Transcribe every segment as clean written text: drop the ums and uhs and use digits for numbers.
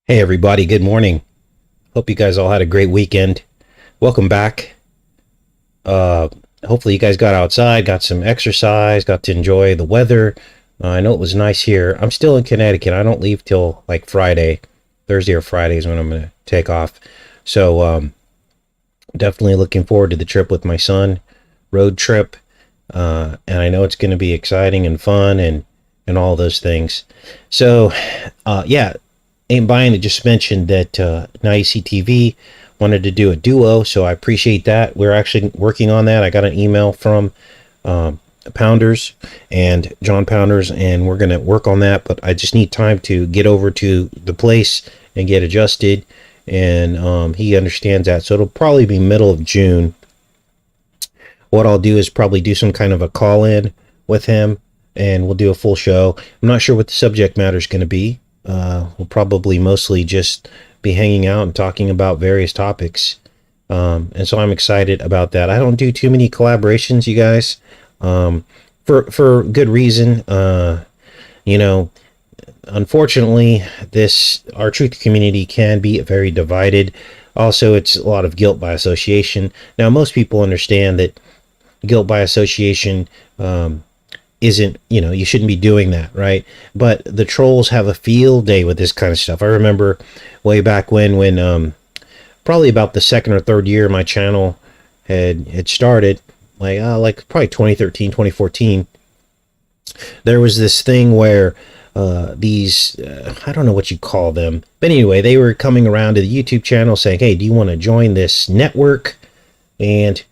Hey everybody, good morning. Hope you guys all had a great weekend. Welcome back. Hopefully you guys got outside, got some exercise, got to enjoy the weather. I know it was nice here. I'm still in Connecticut. I don't leave till like Friday. Thursday or Friday is when I'm going to take off. So definitely looking forward to the trip with my son, road trip. And I know it's going to be exciting and fun and all those things. So yeah, Ain't Buying it just mentioned that Now You See TV wanted to do a duo, so I appreciate that. We're actually working on that. I got an email from Pounders and John Pounders, and we're going to work on that, but I just need time to get over to the place and get adjusted, and he understands that, so it'll probably be middle of June. What I'll do is probably do some kind of a call-in with him, and we'll do a full show. I'm not sure what the subject matter is going to be. We'll probably mostly just be hanging out and talking about various topics. And so I'm excited about that. I don't do too many collaborations, you guys, for good reason. Unfortunately, our truth community can be very divided. Also, it's a lot of guilt by association. Now, most people understand that guilt by association, isn't, you shouldn't be doing that, right? But the trolls have a field day with this kind of stuff. I remember way back when probably about the second or third year my channel had started, like probably 2013, 2014, there was this thing where these, I don't know what you call them, but anyway, they were coming around to the YouTube channel saying, hey, do you want to join this network? And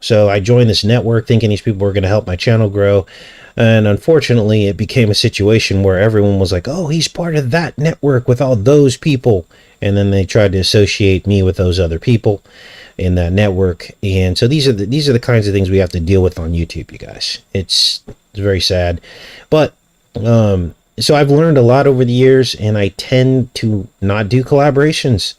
so I joined this network thinking these people were going to help my channel grow. And unfortunately, it became a situation where everyone was like, oh, he's part of that network with all those people. And then they tried to associate me with those other people in that network. And so these are the kinds of things we have to deal with on YouTube, you guys. It's very sad. But so I've learned a lot over the years, and I tend to not do collaborations.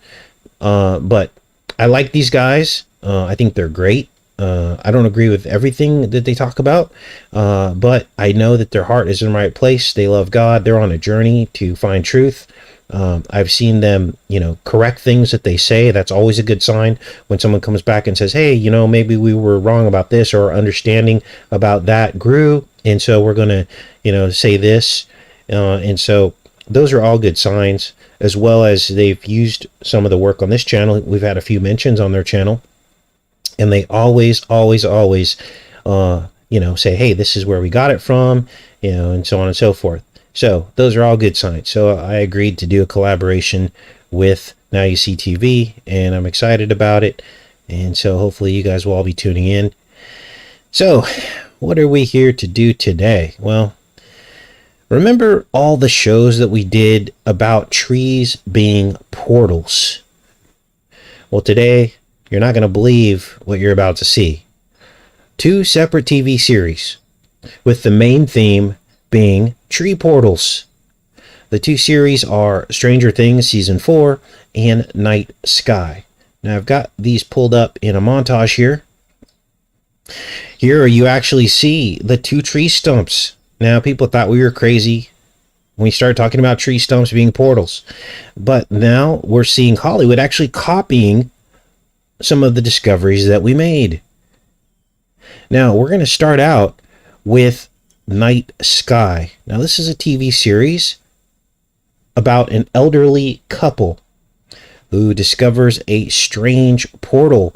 But I like these guys. I think they're great. I don't agree with everything that they talk about, but I know that their heart is in the right place. They love God. They're on a journey to find truth. I've seen them, correct things that they say. That's always a good sign when someone comes back and says, hey, maybe we were wrong about this, or our understanding about that grew, and so we're going to, say this. And so those are all good signs, as well as they've used some of the work on this channel. We've had a few mentions on their channel. And they always, say, hey, this is where we got it from, and so on and so forth. So those are all good signs. So I agreed to do a collaboration with Now You See TV, and I'm excited about it. And so hopefully you guys will all be tuning in. So what are we here to do today? Well, remember all the shows that we did about trees being portals? Well, today, you're not going to believe what you're about to see. 2 separate TV series, with the main theme being tree portals. The 2 series are Stranger Things Season 4 and Night Sky. Now I've got these pulled up in a montage here. Here you actually see the 2 tree stumps. Now people thought we were crazy when we started talking about tree stumps being portals. But now we're seeing Hollywood actually copying some of the discoveries that we made. Now we're going to start out with Night Sky. Now this is a TV series about an elderly couple who discovers a strange portal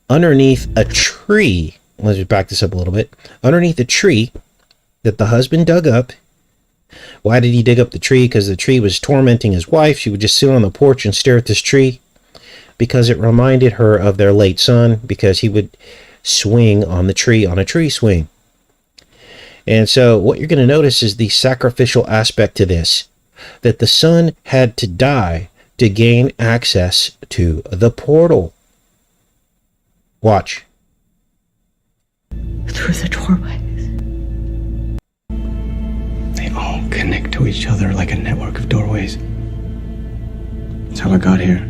underneath a tree. Let's just back this up a little bit. Underneath a tree that the husband dug up. Why did he dig up the tree? Because the tree was tormenting his wife. She would just sit on the porch and stare at this tree, because it reminded her of their late son, because he would swing on the tree, on a tree swing. And so what you're going to notice is the sacrificial aspect to this, that the son had to die to gain access to the portal. Watch. Through the doorways. They all connect to each other like a network of doorways. That's how I got here.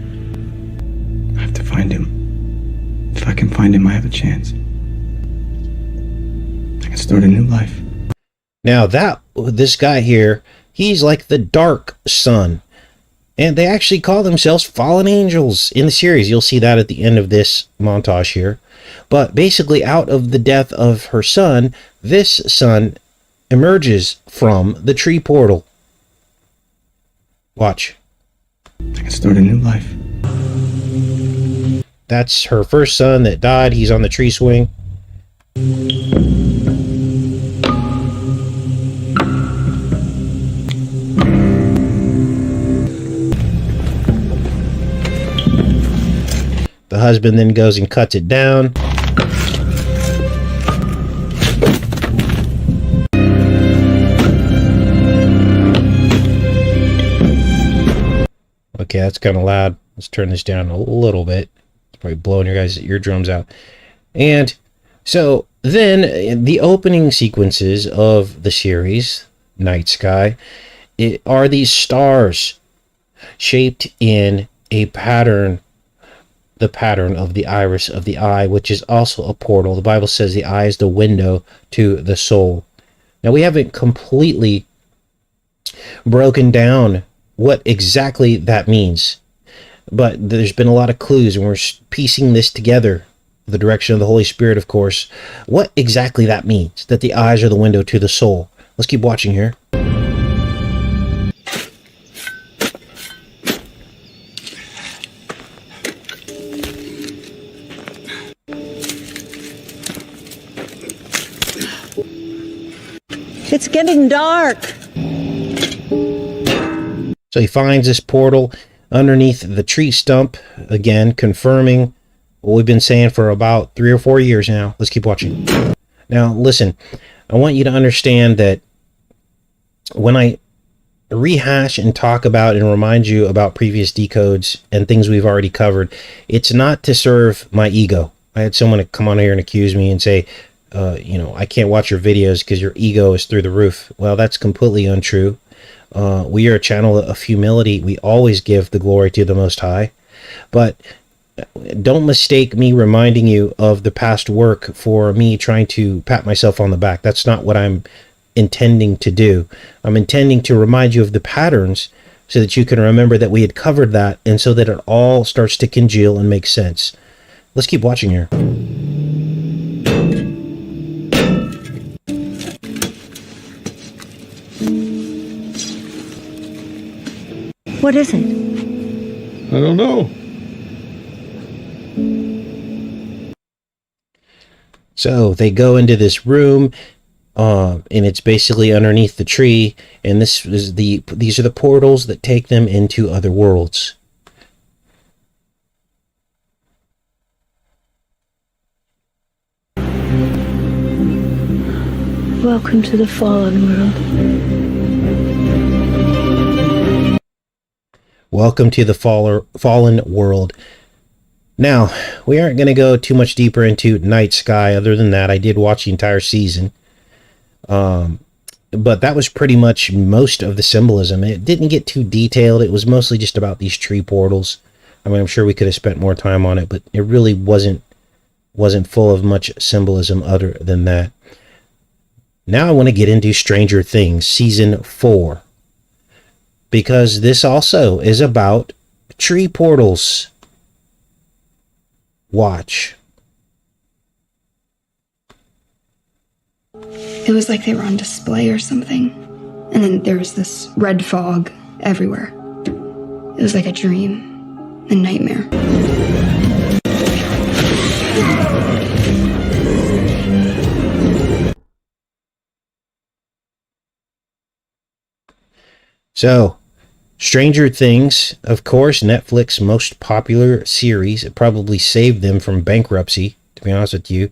I have to find him. If I can find him, I have a chance. I can start a new life. Now this guy here, he's like the dark son. And they actually call themselves fallen angels in the series. You'll see that at the end of this montage here. But basically, out of the death of her son, this son emerges from the tree portal. Watch. I can start a new life. That's her first son that died. He's on the tree swing. The husband then goes and cuts it down. Okay, that's kind of loud. Let's turn this down a little bit. It's probably blowing your guys' eardrums out. And so then the opening sequences of the series, Night Sky, are these stars shaped in a pattern, the pattern of the iris of the eye, which is also a portal. The Bible says the eye is the window to the soul. Now, we haven't completely broken down what exactly that means, but there's been a lot of clues, and we're piecing this together, the direction of the Holy Spirit, of course, what exactly that means, that the eyes are the window to the soul. Let's keep watching here. It's getting dark. So he finds this portal underneath the tree stump, again, confirming what we've been saying for about 3 or 4 years now. Let's keep watching. Now, listen, I want you to understand that when I rehash and talk about and remind you about previous decodes and things we've already covered, it's not to serve my ego. I had someone come on here and accuse me and say, I can't watch your videos because your ego is through the roof. Well, that's completely untrue. We are a channel of humility. We always give the glory to the Most High. But don't mistake me reminding you of the past work for me trying to pat myself on the back. That's not what I'm intending to do. I'm intending to remind you of the patterns so that you can remember that we had covered that, and so that it all starts to congeal and make sense. Let's keep watching here. What is it? I don't know. So they go into this room, and it's basically underneath the tree, and these are the portals that take them into other worlds. Welcome to the fallen world. Welcome to the fallen world. Now, we aren't going to go too much deeper into Night Sky. Other than that, I did watch the entire season. But that was pretty much most of the symbolism. It didn't get too detailed. It was mostly just about these tree portals. I mean, I'm sure we could have spent more time on it, but it really wasn't full of much symbolism other than that. Now I want to get into Stranger Things, Season 4. Because this also is about tree portals. Watch. It was like they were on display or something. And then there was this red fog everywhere. It was like a dream, a nightmare. So, Stranger Things, of course, Netflix's most popular series. It probably saved them from bankruptcy, to be honest with you.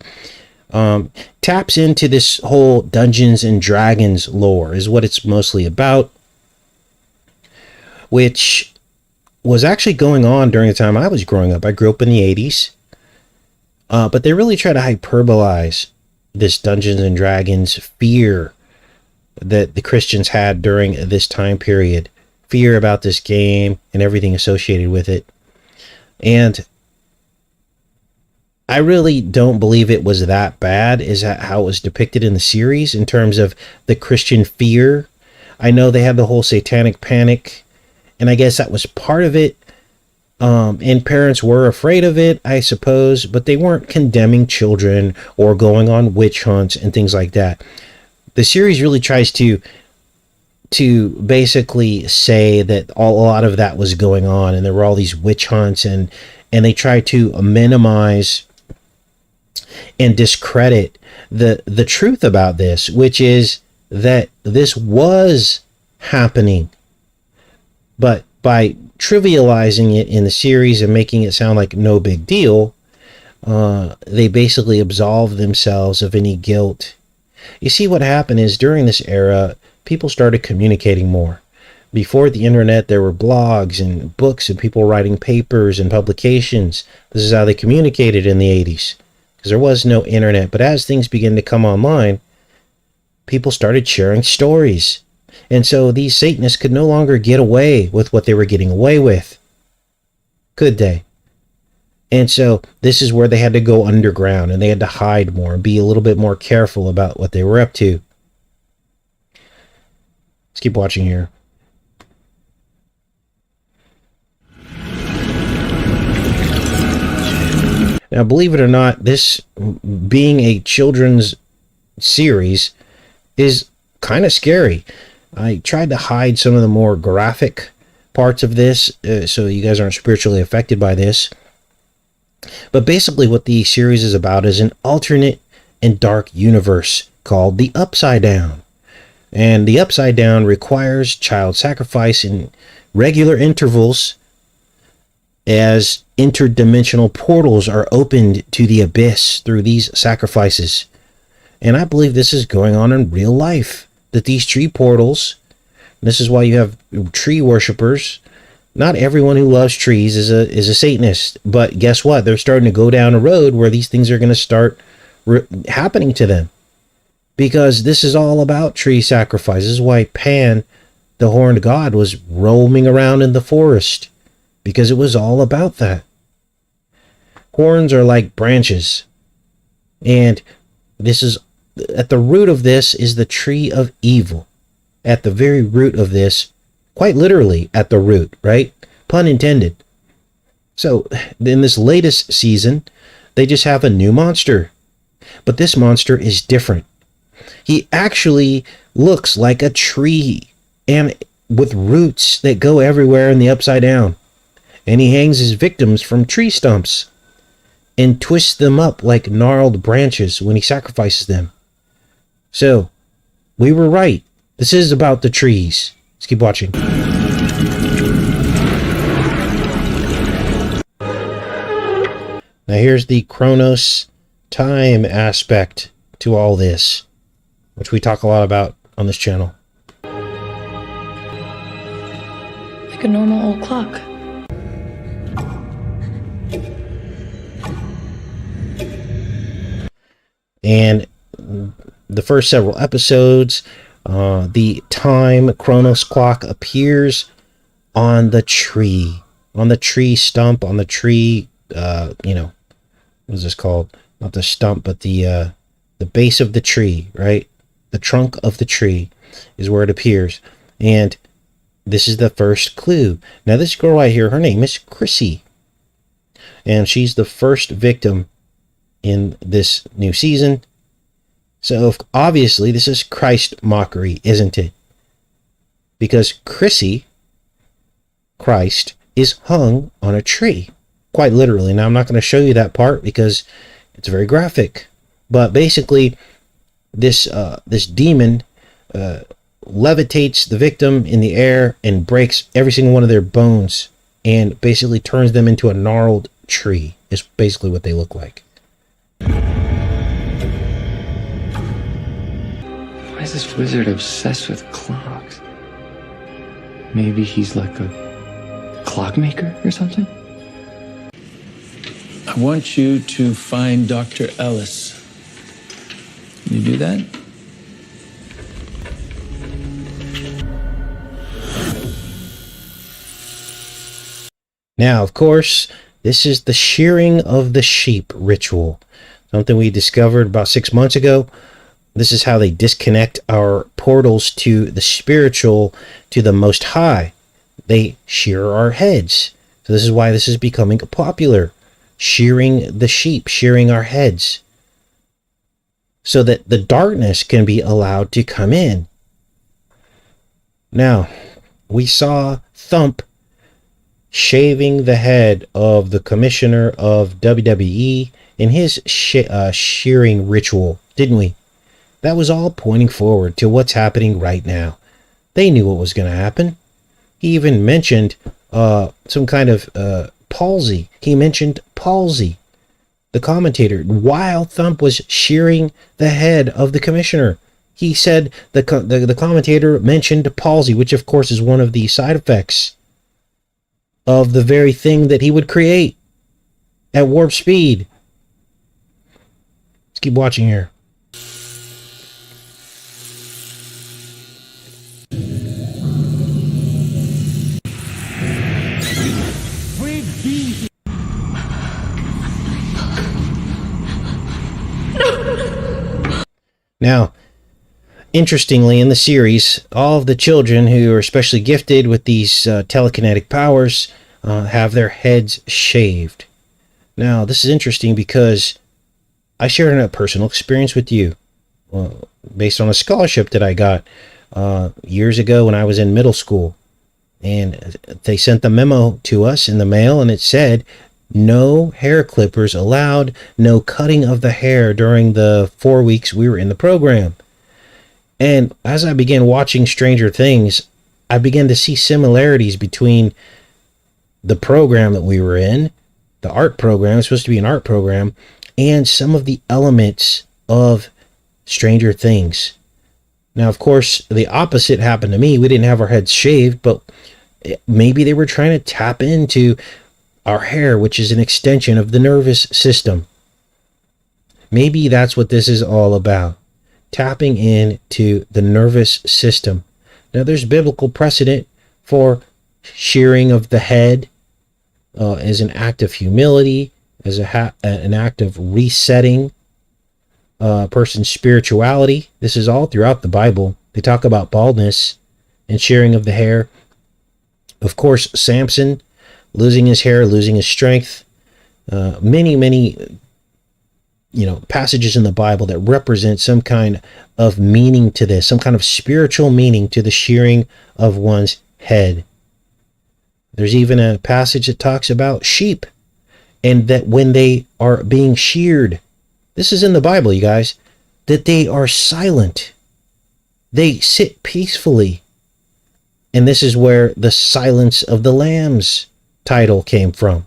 Taps into this whole Dungeons and Dragons lore, is what it's mostly about, which was actually going on during the time I was growing up. I grew up in the 80s, but they really try to hyperbolize this Dungeons and Dragons fear that the Christians had during this time period. Fear about this game and everything associated with it. And I really don't believe it was that bad as how it was depicted in the series in terms of the Christian fear. I know they had the whole satanic panic And I guess that was part of it. And parents were afraid of it, I suppose, but they weren't condemning children or going on witch hunts and things like that. The series really tries to basically say that a lot of that was going on, and there were all these witch hunts, and they try to minimize and discredit the truth about this, which is that this was happening. But by trivializing it in the series and making it sound like no big deal, they basically absolve themselves of any guilt. You see, what happened is during this era, people started communicating more. Before the internet, there were blogs and books and people writing papers and publications. This is how they communicated in the 80s, because there was no internet. But as things began to come online, people started sharing stories. And so these Satanists could no longer get away with what they were getting away with. Could they? And so this is where they had to go underground, and they had to hide more and be a little bit more careful about what they were up to. Let's keep watching here. Now, believe it or not, this being a children's series is kind of scary. I tried to hide some of the more graphic parts of this so you guys aren't spiritually affected by this. But basically what the series is about is an alternate and dark universe called the Upside Down. And the Upside Down requires child sacrifice in regular intervals as interdimensional portals are opened to the abyss through these sacrifices. And I believe this is going on in real life. That these tree portals, this is why you have tree worshippers. Not everyone who loves trees is a Satanist, but guess what? They're starting to go down a road where these things are going to start happening to them, because this is all about tree sacrifice. This is why Pan, the horned god, was roaming around in the forest, because it was all about that. Horns are like branches, and this is at the root of this is the tree of evil. At the very root of this, quite literally at the root, right? Pun intended. So in this latest season, they just have a new monster. But this monster is different. He actually looks like a tree, and with roots that go everywhere in the Upside Down. And he hangs his victims from tree stumps and twists them up like gnarled branches when he sacrifices them. So, we were right. This is about the trees. Let's keep watching. Now here's the Chronos time aspect to all this, which we talk a lot about on this channel. Like a normal old clock. And the first several episodes, the time Chronos clock appears on the tree stump, on the tree, what is this called? Not the stump, but the base of the tree, right? The trunk of the tree is where it appears. And this is the first clue. Now this girl right here, her name is Chrissy. And she's the first victim in this new season. So obviously this is Christ mockery, isn't it? Because Chrissy, Christ, is hung on a tree. Quite literally. Now I'm not going to show you that part because it's very graphic. But basically this demon levitates the victim in the air and breaks every single one of their bones and basically turns them into a gnarled tree. Is basically what they look like. Why is this wizard obsessed with clocks? Maybe he's like a clockmaker or something? I want you to find Dr. Ellis. Can you do that? Now, of course, this is the shearing of the sheep ritual. Something we discovered about 6 months ago. This is how they disconnect our portals to the spiritual, to the Most High. they shear our heads. So this is why this is becoming popular. Shearing the sheep, shearing our heads, so that the darkness can be allowed to come in. Now, we saw Thump shaving the head of the commissioner of WWE in his shearing ritual, didn't we? That was all pointing forward to what's happening right now. They knew what was going to happen. He even mentioned some kind of palsy. He mentioned palsy. The commentator, while Thump was shearing the head of the commissioner, he said the commentator mentioned palsy, which of course is one of the side effects of the very thing that he would create at warp speed. Let's keep watching here. Now, interestingly, in the series, all of the children who are especially gifted with these telekinetic powers have their heads shaved. Now, this is interesting because I shared a personal experience with you based on a scholarship that I got years ago when I was in middle school. And they sent the memo to us in the mail, and it said, no hair clippers allowed, no cutting of the hair during the 4 weeks we were in the program. And as I began watching Stranger Things, I began to see similarities between the program that we were in, the art program, it's supposed to be an art program, and some of the elements of Stranger Things. Now, of course, the opposite happened to me. We didn't have our heads shaved, but maybe they were trying to tap into our hair, which is an extension of the nervous system. Maybe that's what this is all about. Tapping into the nervous system. Now, there's biblical precedent for shearing of the head as an act of humility, as an act of resetting a person's spirituality. This is all throughout the Bible. They talk about baldness and shearing of the hair. Of course, Samson losing his hair, losing his strength. Many passages in the Bible that represent some kind of meaning to this, some kind of spiritual meaning to the shearing of one's head. There's even a passage that talks about sheep, and that when they are being sheared, this is in the Bible, you guys, that they are silent. They sit peacefully. And this is where the Silence of the Lambs title came from.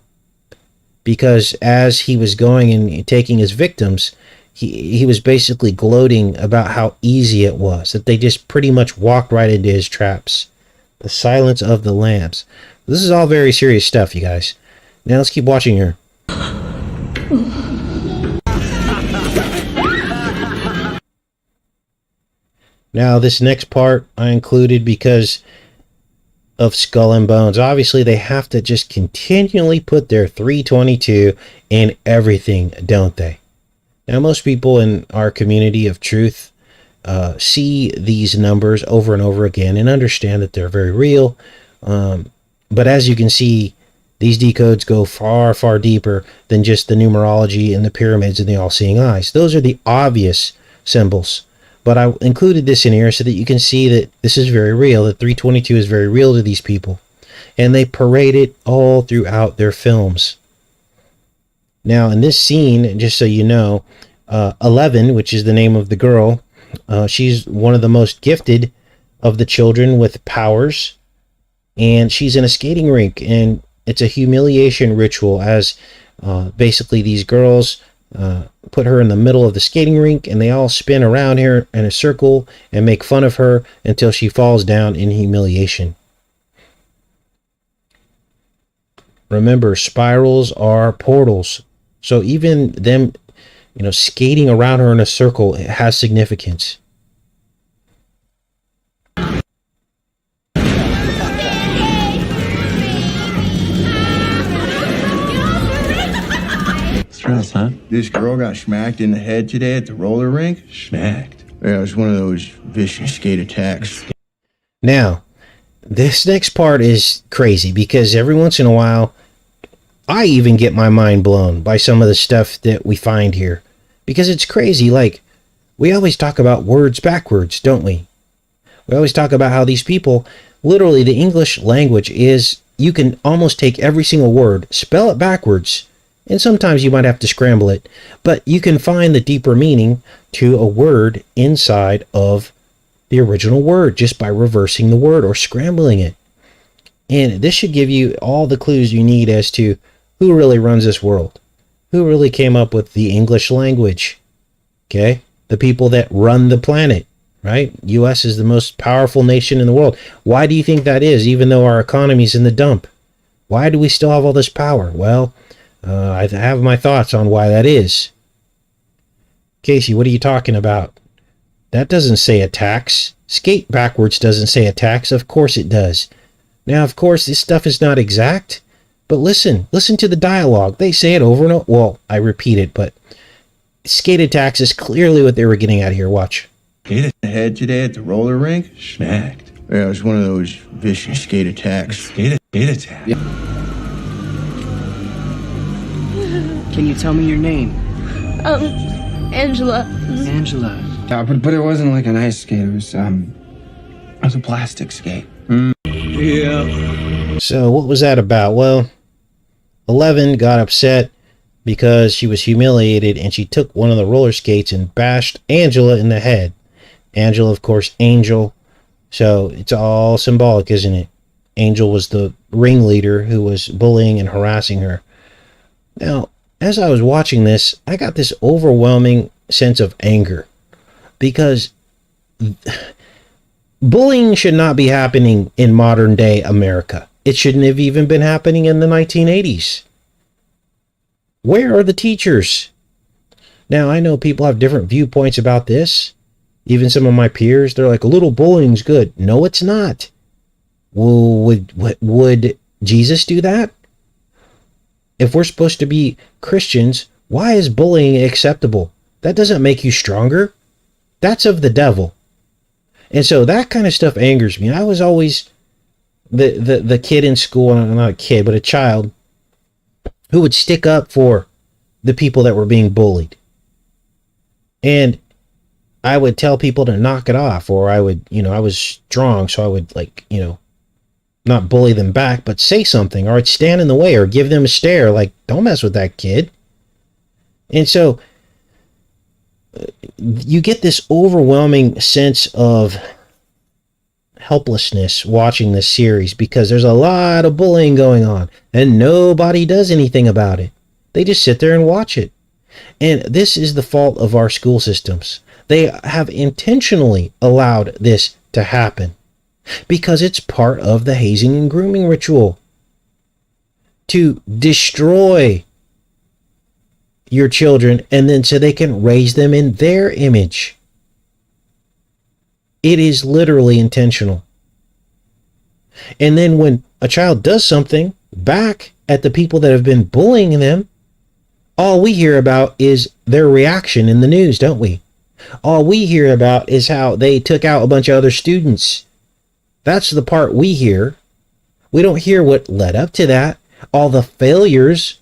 Because as he was going and taking his victims, he was basically gloating about how easy it was, that they just pretty much walked right into his traps. The Silence of the Lambs. This is all very serious stuff, you guys. Now let's keep watching here. Now this next part I included because of Skull and Bones. Obviously, they have to just continually put their 322 in everything, don't they? Now, most people in our community of truth see these numbers over and over again and understand that they're very real. But as you can see, these decodes go far, far deeper than just the numerology and the pyramids and the all-seeing eyes. Those are the obvious symbols. But I included this in here so that you can see that this is very real, that 322 is very real to these people. And they parade it all throughout their films. Now, in this scene, just so you know, 11, which is the name of the girl, she's one of the most gifted of the children with powers. And she's in a skating rink. And it's a humiliation ritual as basically these girls put her in the middle of the skating rink, and they all spin around her in a circle and make fun of her until she falls down in humiliation. Remember, spirals are portals. So even them, skating around her in a circle, it has significance. Stress, huh? This girl got smacked in the head today at the roller rink. Smacked. Yeah, it was one of those vicious skate attacks. Now, this next part is crazy because every once in a while, I even get my mind blown by some of the stuff that we find here. Because it's crazy. Like, we always talk about words backwards, don't we? We always talk about how these people, literally the English language is, you can almost take every single word, spell it backwards, and sometimes you might have to scramble it, but you can find the deeper meaning to a word inside of the original word just by reversing the word or scrambling it. And this should give you all the clues you need as to who really runs this world, who really came up with the English language. Okay? The people that run the planet, right? US is the most powerful nation in the world. Why do you think that is, even though our economy's in the dump? Why do we still have all this power? Well, I have my thoughts on why that is. Casey, what are you talking about? That doesn't say a tax. Skate backwards doesn't say a tax. Of course it does. Now, of course, this stuff is not exact, but listen to the dialogue. They say it over and over. Well, I repeat it, but skated tax is clearly what they were getting at here. Watch. Hit it head today at the roller rink. Smacked. Yeah, it was one of those vicious skate attacks. Skate attack. Yeah. Can you tell me your name? Angela. Angela. But it wasn't like an ice skate. It was a plastic skate. Yeah. So what was that about? Well, 11 got upset because she was humiliated and she took one of the roller skates and bashed Angela in the head. Angela, of course, Angel. So it's all symbolic, isn't it? Angel was the ringleader who was bullying and harassing her. Now, as I was watching this, I got this overwhelming sense of anger because bullying should not be happening in modern day America. It shouldn't have even been happening in the 1980s. Where are the teachers? Now, I know people have different viewpoints about this. Even some of my peers, they're like, a little bullying's good. No, it's not. Well, would Jesus do that? If we're supposed to be Christians, why is bullying acceptable? That doesn't make you stronger. That's of the devil. And so that kind of stuff angers me. I was always the kid in school, not a kid, but a child, who would stick up for the people that were being bullied. And I would tell people to knock it off, or I would, I was strong, so I would not bully them back, but say something, or I'd stand in the way or give them a stare, like, don't mess with that kid. And so you get this overwhelming sense of helplessness watching this series because there's a lot of bullying going on and nobody does anything about it. They just sit there and watch it. And this is the fault of our school systems. They have intentionally allowed this to happen because it's part of the hazing and grooming ritual to destroy your children and then so they can raise them in their image. It is literally intentional. And then when a child does something back at the people that have been bullying them, all we hear about is their reaction in the news, don't we? All we hear about is how they took out a bunch of other students. That's the part we hear. We don't hear what led up to that, all the failures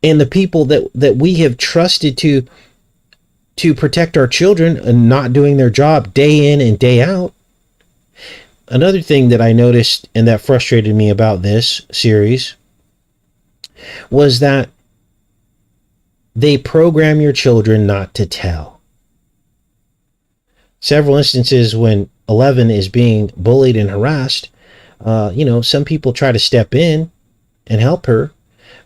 and the people that we have trusted to protect our children and not doing their job day in and day out. Another thing that I noticed and that frustrated me about this series was that they program your children not to tell. Several instances when 11 is being bullied and harassed, some people try to step in and help her,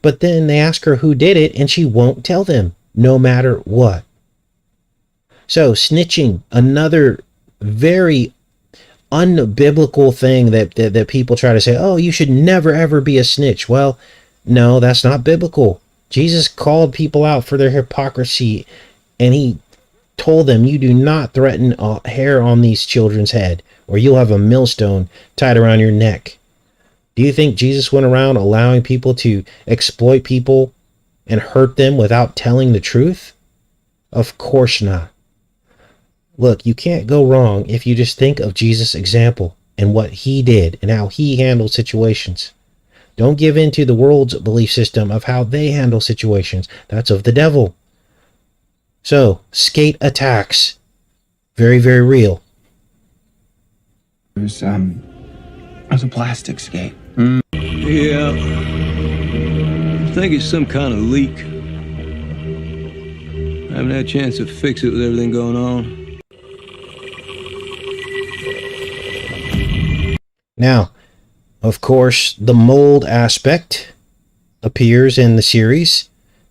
but then they ask her who did it and she won't tell them, no matter what. So snitching, another very unbiblical thing that people try to say, oh, you should never ever be a snitch. Well, no, that's not biblical. Jesus called people out for their hypocrisy, and he told them, you do not threaten a hair on these children's head, or you'll have a millstone tied around your neck. Do you think Jesus went around allowing people to exploit people and hurt them without telling the truth? Of course not. Look, you can't go wrong if you just think of Jesus' example. and what he did and how he handled situations. Don't give in to the world's belief system of how they handle situations. That's of the devil. So, skate attacks. Very, very real. It was a plastic skate. Yeah. I think it's some kind of leak. I haven't had a chance to fix it with everything going on. Now, of course, the mold aspect appears in the series.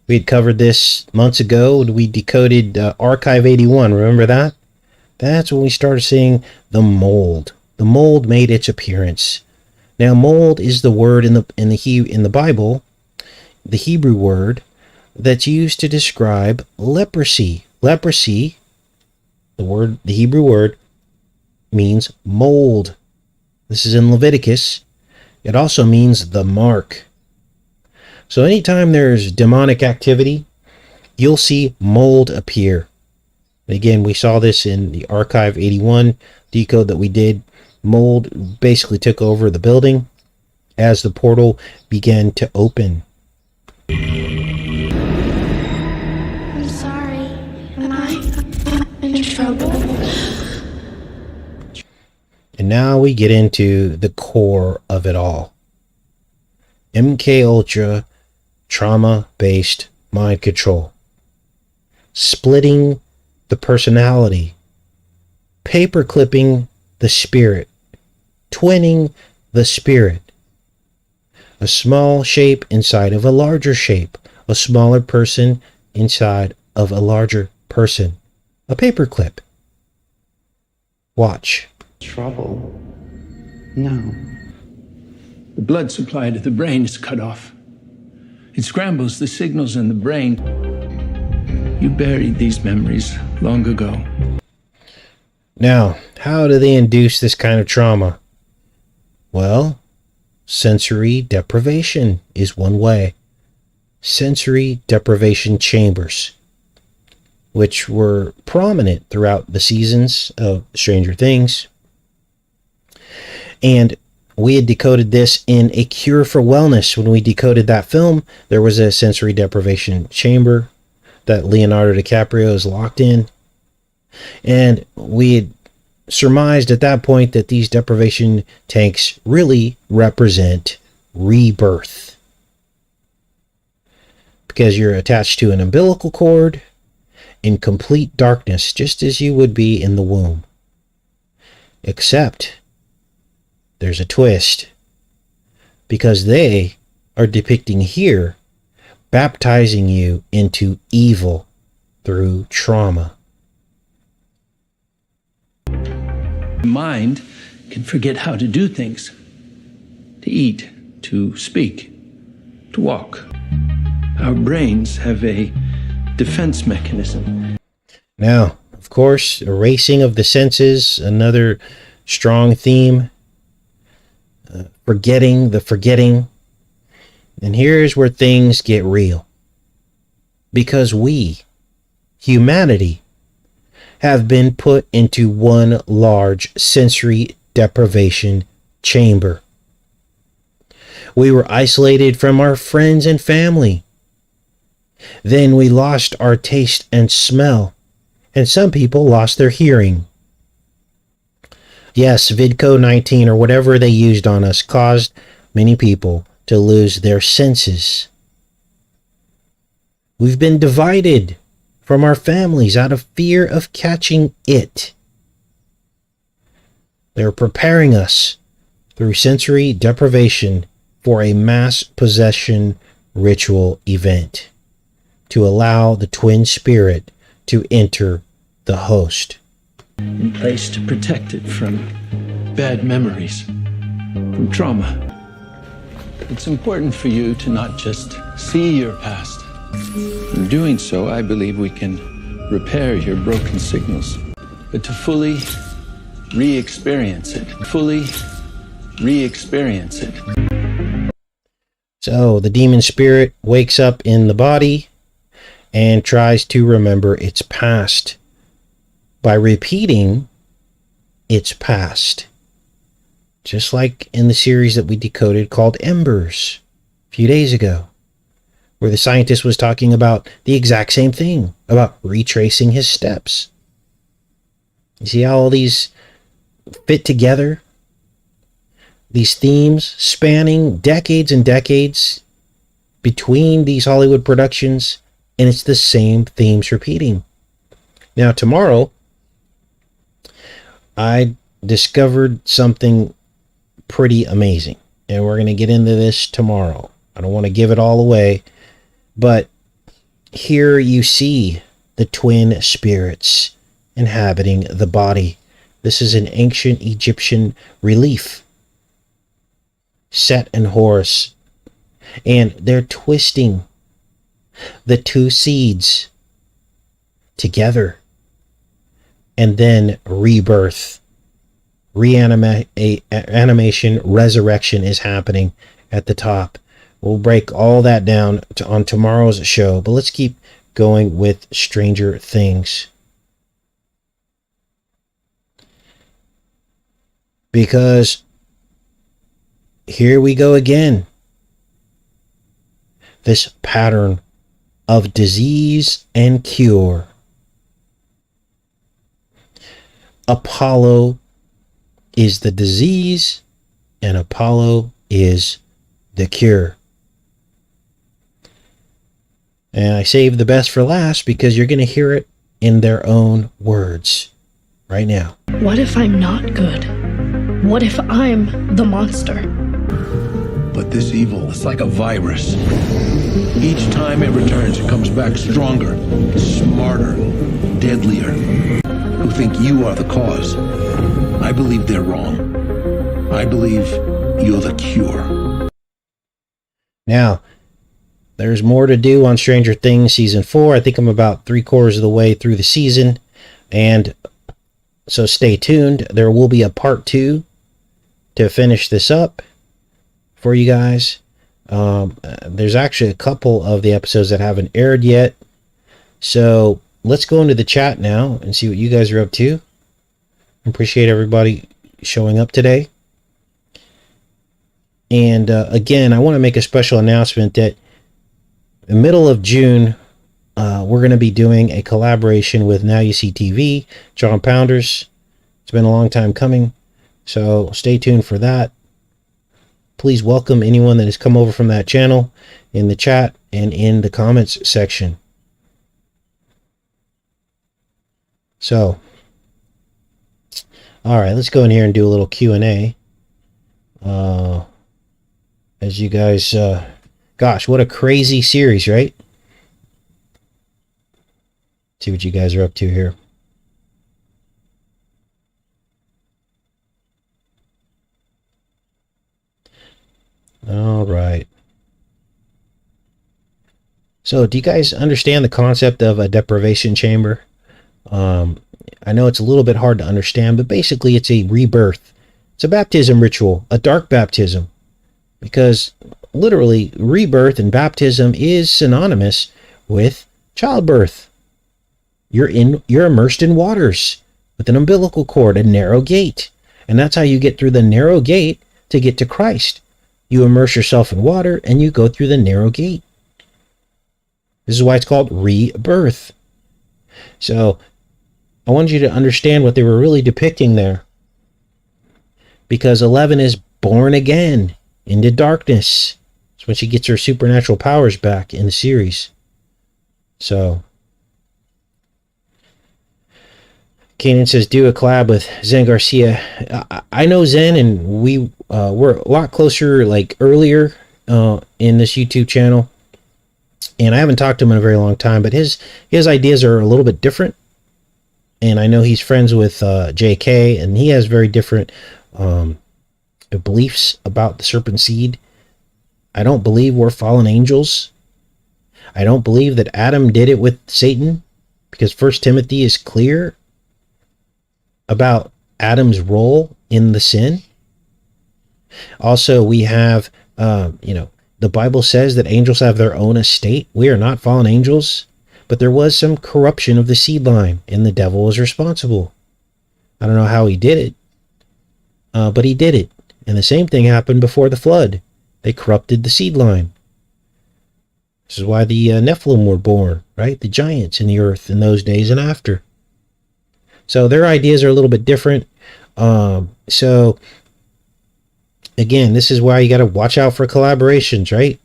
We had covered this months ago. We decoded Archive 81. Remember that? That's when we started seeing the mold. The mold made its appearance. Now, mold is the word in the Bible, the Hebrew word that's used to describe leprosy. Leprosy, the Hebrew word, means mold. This is in Leviticus. It also means the mark. So anytime there's demonic activity, you'll see mold appear. Again, we saw this in the Archive 81 decode that we did. Mold basically took over the building as the portal began to open. I'm sorry. Am I in trouble? And now we get into the core of it all. MK Ultra trauma-based mind control. Splitting the personality. Paper clipping the spirit. Twinning the spirit. A small shape inside of a larger shape. A smaller person inside of a larger person. A paperclip. Watch. Trouble? No. The blood supply to the brain is cut off. It scrambles the signals in the brain. You buried these memories long ago. Now, how do they induce this kind of trauma? Well, sensory deprivation is one way. Sensory deprivation chambers, which were prominent throughout the seasons of Stranger Things. And we had decoded this in A Cure for Wellness. When we decoded that film, there was a sensory deprivation chamber that Leonardo DiCaprio is locked in. And we had surmised at that point that these deprivation tanks really represent rebirth. Because you're attached to an umbilical cord in complete darkness, just as you would be in the womb. Except there's a twist, because they are depicting here baptizing you into evil through trauma. The mind can forget how to do things. To eat, to speak, to walk. Our brains have a defense mechanism. Now, of course, erasing of the senses, another strong theme. Forgetting the forgetting. And here's where things get real. Because we, humanity, have been put into one large sensory deprivation chamber. We were isolated from our friends and family. Then we lost our taste and smell, and some people lost their hearing. Yes, Vidco 19 or whatever they used on us caused many people to lose their senses. We've been divided from our families out of fear of catching it. They're preparing us through sensory deprivation for a mass possession ritual event to allow the twin spirit to enter the host. In place to protect it from bad memories, from trauma. It's important for you to not just see your past. In doing so, I believe we can repair your broken signals, but to fully re-experience it. Fully re-experience it. So the demon spirit wakes up in the body and tries to remember its past by repeating its past. just like in the series that we decoded called Embers a few days ago, where the scientist was talking about the exact same thing, about retracing his steps. You see how all these fit together? These themes spanning decades and decades between these Hollywood productions, and it's the same themes repeating. Now, tomorrow, I discovered something pretty amazing, and we're going to get into this tomorrow. I don't want to give it all away, but here you see the twin spirits inhabiting the body. This is an ancient Egyptian relief, Set and Horus, and they're twisting the two seeds together, and then rebirth, animation, resurrection is happening at the top. We'll break all that down on tomorrow's show, but let's keep going with Stranger Things, because here we go again. This pattern of disease and cure. Apollo is the disease, and Apollo is the cure. And I saved the best for last because you're going to hear it in their own words right now. What if I'm not good? What if I'm the monster? But this evil is like a virus. Each time it returns, it comes back stronger, smarter, deadlier. Who think you are the cause. I believe they're wrong. I believe you're the cure. Now, there's more to do on Stranger Things Season 4. I think I'm about 3/4 of the way through the season. And so stay tuned. There will be a part 2 to finish this up for you guys. There's actually a couple of the episodes that haven't aired yet. So let's go into the chat now and see what you guys are up to. Appreciate everybody showing up today. And again, I want to make a special announcement that in the middle of June, we're going to be doing a collaboration with Now You See TV, John Pounders. It's been a long time coming, so stay tuned for that. Please welcome anyone that has come over from that channel in the chat and in the comments section. So, all right, let's go in here and do a little Q&A. As you guys, gosh, what a crazy series, right? See what you guys are up to here. All right. So, do you guys understand the concept of a deprivation chamber? I know it's a little bit hard to understand, but basically it's a rebirth. It's a baptism ritual, a dark baptism, because literally rebirth and baptism is synonymous with childbirth. You're immersed in waters with an umbilical cord, a narrow gate, and that's how you get through the narrow gate to get to Christ. You immerse yourself in water and you go through the narrow gate. This is why it's called rebirth. So I want you to understand what they were really depicting there, because 11 is born again into darkness. It's when she gets her supernatural powers back in the series. So Kanan says, do a collab with Zen Garcia. I know Zen, and we were a lot closer like earlier in this YouTube channel, and I haven't talked to him in a very long time, but his ideas are a little bit different. And I know he's friends with JK, and he has very different beliefs about the serpent seed. I don't believe we're fallen angels. I don't believe that Adam did it with Satan, because 1 Timothy is clear about Adam's role in the sin. Also, we have, the Bible says that angels have their own estate. We are not fallen angels. But there was some corruption of the seed line, and the devil was responsible. I don't know how he did it, but he did it. And the same thing happened before the flood. They corrupted the seed line. This is why the Nephilim were born, right? The giants in the earth in those days and after. So their ideas are a little bit different. So again, this is why you got to watch out for collaborations, right?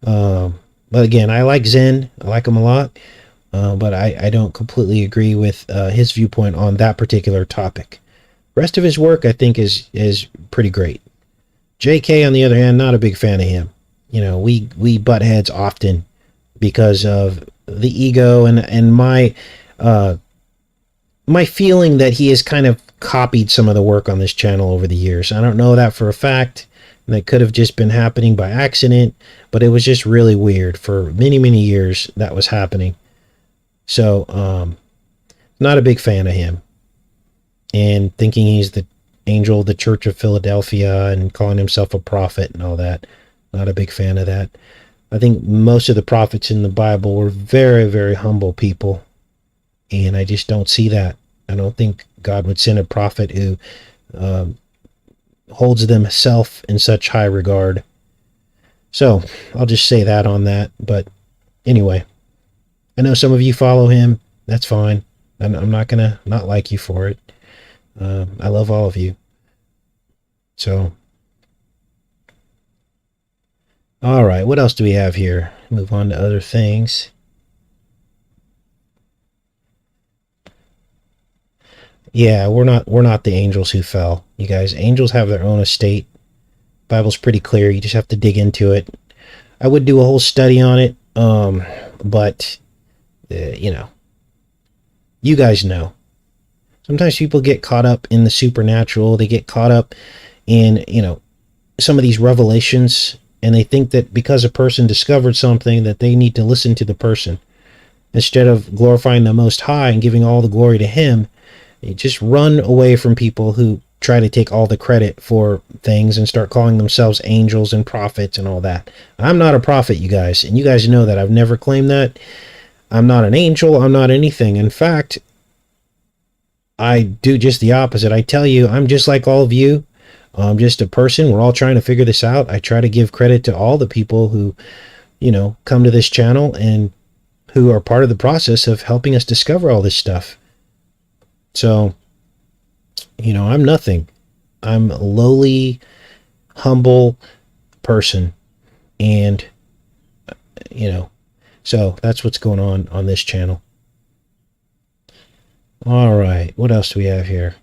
But again, I like Zen. I like him a lot. But I don't completely agree with his viewpoint on that particular topic. Rest of his work, I think, is pretty great. JK, on the other hand, not a big fan of him. You know, we butt heads often because of the ego and my feeling that he has kind of copied some of the work on this channel over the years. I don't know that for a fact. And that could have just been happening by accident, but it was just really weird. For many, many years that was happening. So, not a big fan of him. And thinking he's the angel of the Church of Philadelphia and calling himself a prophet and all that. Not a big fan of that. I think most of the prophets in the Bible were very, very humble people. And I just don't see that. I don't think God would send a prophet who holds themselves in such high regard. So I'll just say that on that. But anyway, I know some of you follow him. That's fine. I'm not going to not like you for it. I love all of you. So, all right. What else do we have here? Move on to other things. Yeah, we're not the angels who fell. You guys, angels have their own estate. Bible's pretty clear. You just have to dig into it. I would do a whole study on it, but you know, you guys know. Sometimes people get caught up in the supernatural. They get caught up in, you know, some of these revelations, and they think that because a person discovered something that they need to listen to the person instead of glorifying the Most High and giving all the glory to Him. You just run away from people who try to take all the credit for things and start calling themselves angels and prophets and all that. I'm not a prophet, you guys, and you guys know that. I've never claimed that. I'm not an angel. I'm not anything. In fact, I do just the opposite. I tell you, I'm just like all of you. I'm just a person. We're all trying to figure this out. I try to give credit to all the people who, you know, come to this channel and who are part of the process of helping us discover all this stuff. So, you know, I'm nothing. I'm a lowly, humble person. And, you know, so that's what's going on this channel. All right. What else do we have here?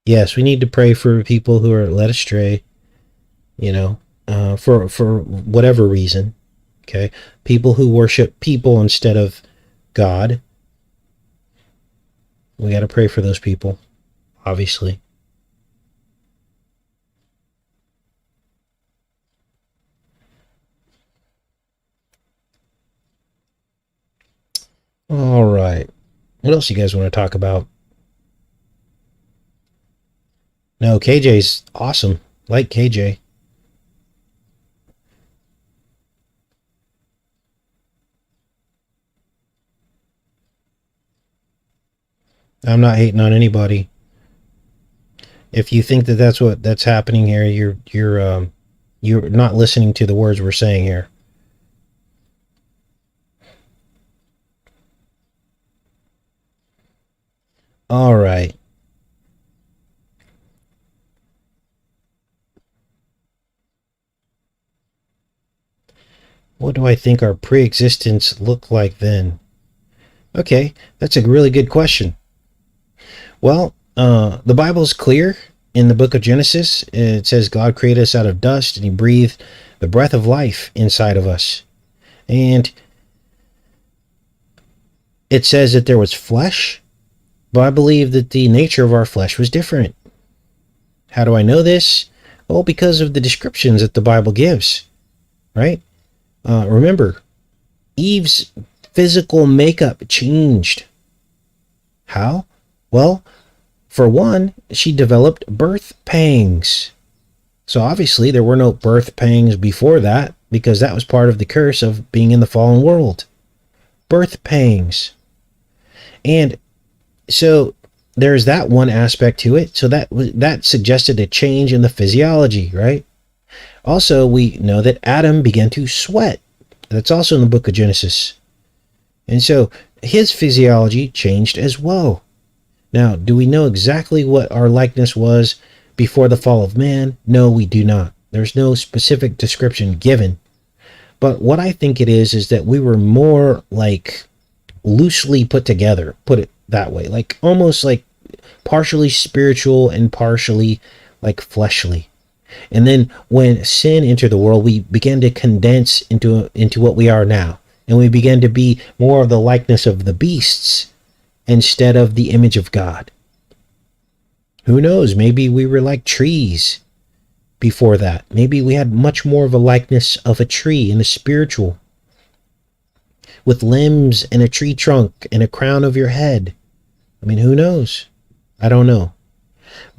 Yes, we need to pray for people who are led astray, you know, for whatever reason, okay? People who worship people instead of God. We got to pray for those people, obviously. All right. What else you guys want to talk about? No, KJ's awesome. Like KJ. I'm not hating on anybody. If you think that that's happening here, you're not listening to the words we're saying here. All right. What do I think our pre-existence looked like then? Okay, that's a really good question. Well, the Bible is clear. In the book of Genesis, it says God created us out of dust and He breathed the breath of life inside of us. And it says that there was flesh, but I believe that the nature of our flesh was different. How do I know this? Well, because of the descriptions that the Bible gives, right? Remember, Eve's physical makeup changed. How? Well, for one, she developed birth pangs. So obviously there were no birth pangs before that. because that was part of the curse of being in the fallen world. Birth pangs. And so there's that one aspect to it. So that suggested a change in the physiology, right? Also, we know that Adam began to sweat. That's also in the book of Genesis. And so his physiology changed as well. Now, do we know exactly what our likeness was before the fall of man? No, we do not. There's no specific description given. But what I think it is that we were more like loosely put together, put it that way, like almost like partially spiritual and partially like fleshly. And then when sin entered the world, we began to condense into what we are now. And we began to be more of the likeness of the beasts instead of the image of God. Who knows? Maybe we were like trees before that. Maybe we had much more of a likeness of a tree in the spiritual, with limbs and a tree trunk and a crown of your head. I mean, who knows? I don't know.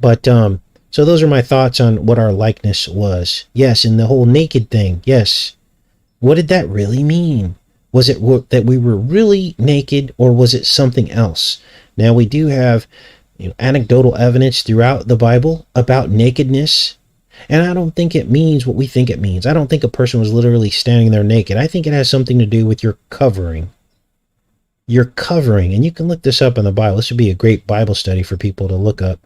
But so those are my thoughts on what our likeness was. Yes, and the whole naked thing. Yes. What did that really mean? Was it that we were really naked, or was it something else? Now, we do have anecdotal evidence throughout the Bible about nakedness, and I don't think it means what we think it means. I don't think a person was literally standing there naked. I think it has something to do with your covering. Your covering, and you can look this up in the Bible. This would be a great Bible study for people to look up,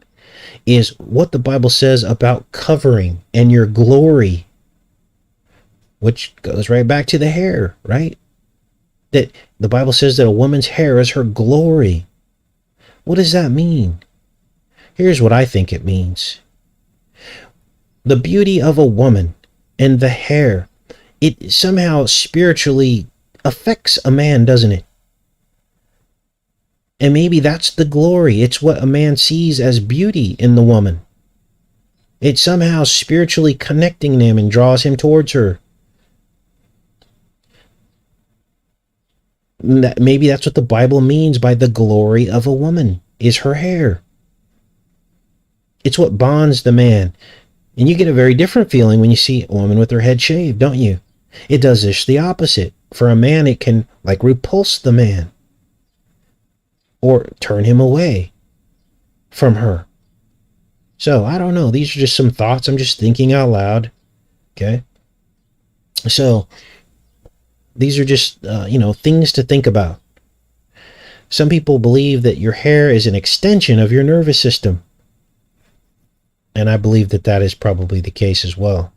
is what the Bible says about covering and your glory, which goes right back to the hair, right? That the Bible says that a woman's hair is her glory. What does that mean? Here's what I think it means. The beauty of a woman and the hair, it somehow spiritually affects a man, doesn't it? And maybe that's the glory. It's what a man sees as beauty in the woman. It's somehow spiritually connecting him and draws him towards her. Maybe that's what the Bible means by the glory of a woman, is her hair. It's what bonds the man. And you get a very different feeling when you see a woman with her head shaved, don't you? It does just the opposite. For a man, it can like repulse the man or turn him away from her. So, I don't know. These are just some thoughts. I'm just thinking out loud. Okay? So, these are just, things to think about. Some people believe that your hair is an extension of your nervous system. And I believe that that is probably the case as well.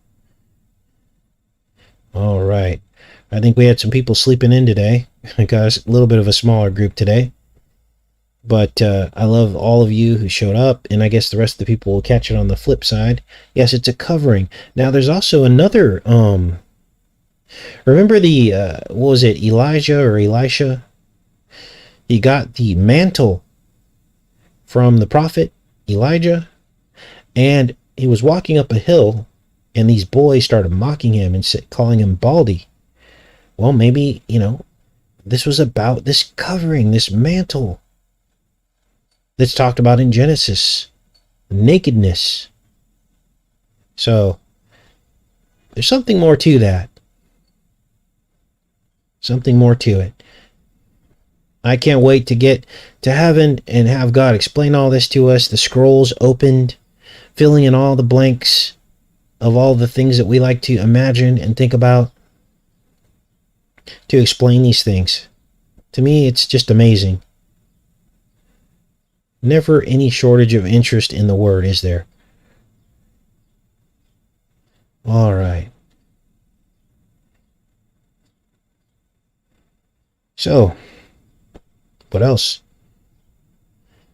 All right. I think we had some people sleeping in today. I got a little bit of a smaller group today. But I love all of you who showed up. And I guess the rest of the people will catch it on the flip side. Yes, it's a covering. Now, there's also another... remember the, what was it, Elijah or Elisha? He got the mantle from the prophet Elijah, and he was walking up a hill, and these boys started mocking him and calling him Baldy. Well, maybe, this was about this covering, this mantle that's talked about in Genesis, nakedness. So, there's something more to that. Something more to it. I can't wait to get to heaven and have God explain all this to us. The scrolls opened, filling in all the blanks of all the things that we like to imagine and think about, to explain these things. To me, it's just amazing. Never any shortage of interest in the Word, is there? All right. So, what else?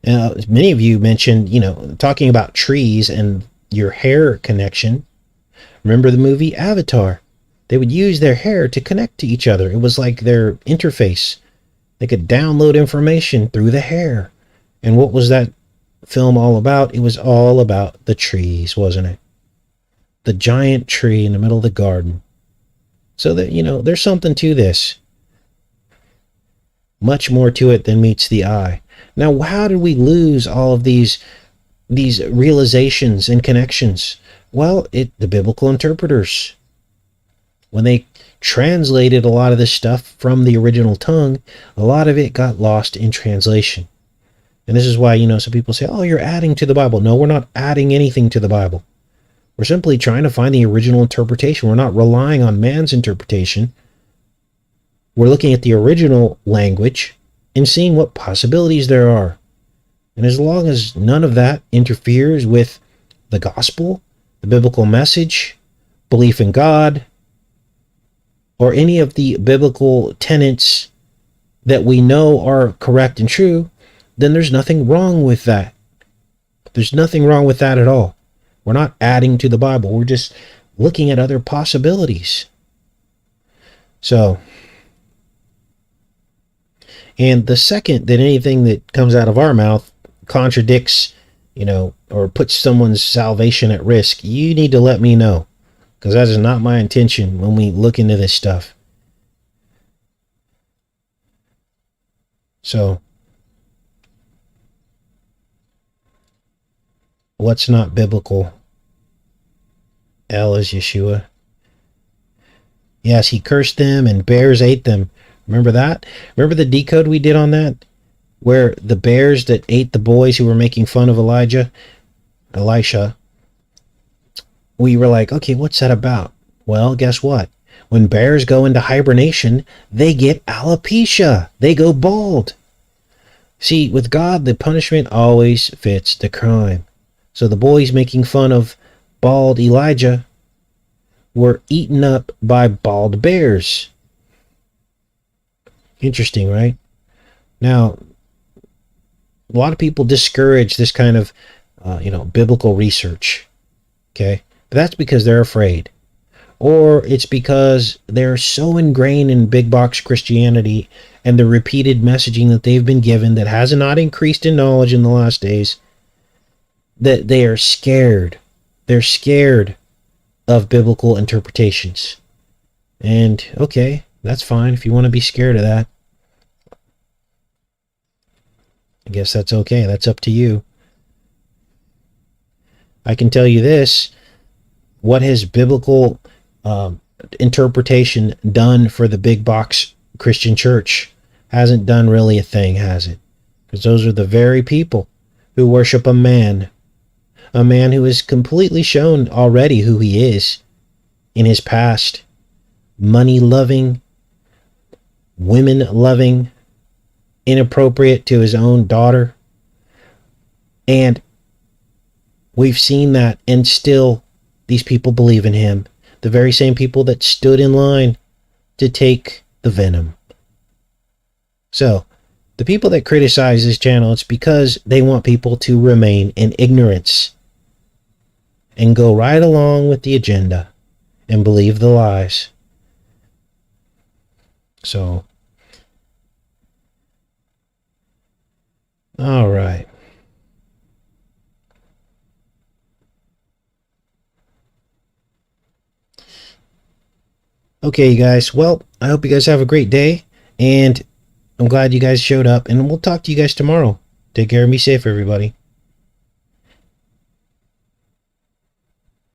Many of you mentioned, talking about trees and your hair connection. Remember the movie Avatar? They would use their hair to connect to each other. It was like their interface. They could download information through the hair. And what was that film all about? It was all about the trees, wasn't it? The giant tree in the middle of the garden. So that, there's something to this. Much more to it than meets the eye. Now, how did we lose all of these realizations and connections? Well, the biblical interpreters. when they translated a lot of this stuff from the original tongue, a lot of it got lost in translation. And this is why, some people say, oh, you're adding to the Bible. No, we're not adding anything to the Bible. We're simply trying to find the original interpretation. We're not relying on man's interpretation. We're looking at the original language and seeing what possibilities there are. And as long as none of that interferes with the gospel, the biblical message, belief in God, or any of the biblical tenets that we know are correct and true, then there's nothing wrong with that. There's nothing wrong with that at all. We're not adding to the Bible. We're just looking at other possibilities. So, and the second that anything that comes out of our mouth contradicts, or puts someone's salvation at risk, you need to let me know, because that is not my intention when we look into this stuff. So, what's not biblical? L is Yeshua. Yes, he cursed them and bears ate them. Remember that? Remember the decode we did on that? Where the bears that ate the boys who were making fun of Elisha, we were like, okay, what's that about? Well, guess what? When bears go into hibernation, they get alopecia. They go bald. See, with God, the punishment always fits the crime. So the boys making fun of bald Elijah were eaten up by bald bears. Interesting, right? Now, a lot of people discourage this kind of, biblical research. Okay? But that's because they're afraid. Or it's because they're so ingrained in big box Christianity and the repeated messaging that they've been given that has not increased in knowledge in the last days, that they are scared. They're scared of biblical interpretations. And, okay, that's fine if you want to be scared of that. I guess that's okay. That's up to you. I can tell you this. What has biblical interpretation done for the big box Christian church? Hasn't done really a thing, has it? Because those are the very people who worship a man who has completely shown already who he is in his past. Money-loving, women-loving, inappropriate to his own daughter. And we've seen that, and still these people believe in him. The very same people that stood in line to take the venom. So, the people that criticize this channel, it's because they want people to remain in ignorance and go right along with the agenda and believe the lies. So, all right. Okay, you guys. Well, I hope you guys have a great day, and I'm glad you guys showed up, and we'll talk to you guys tomorrow. Take care and be safe, everybody.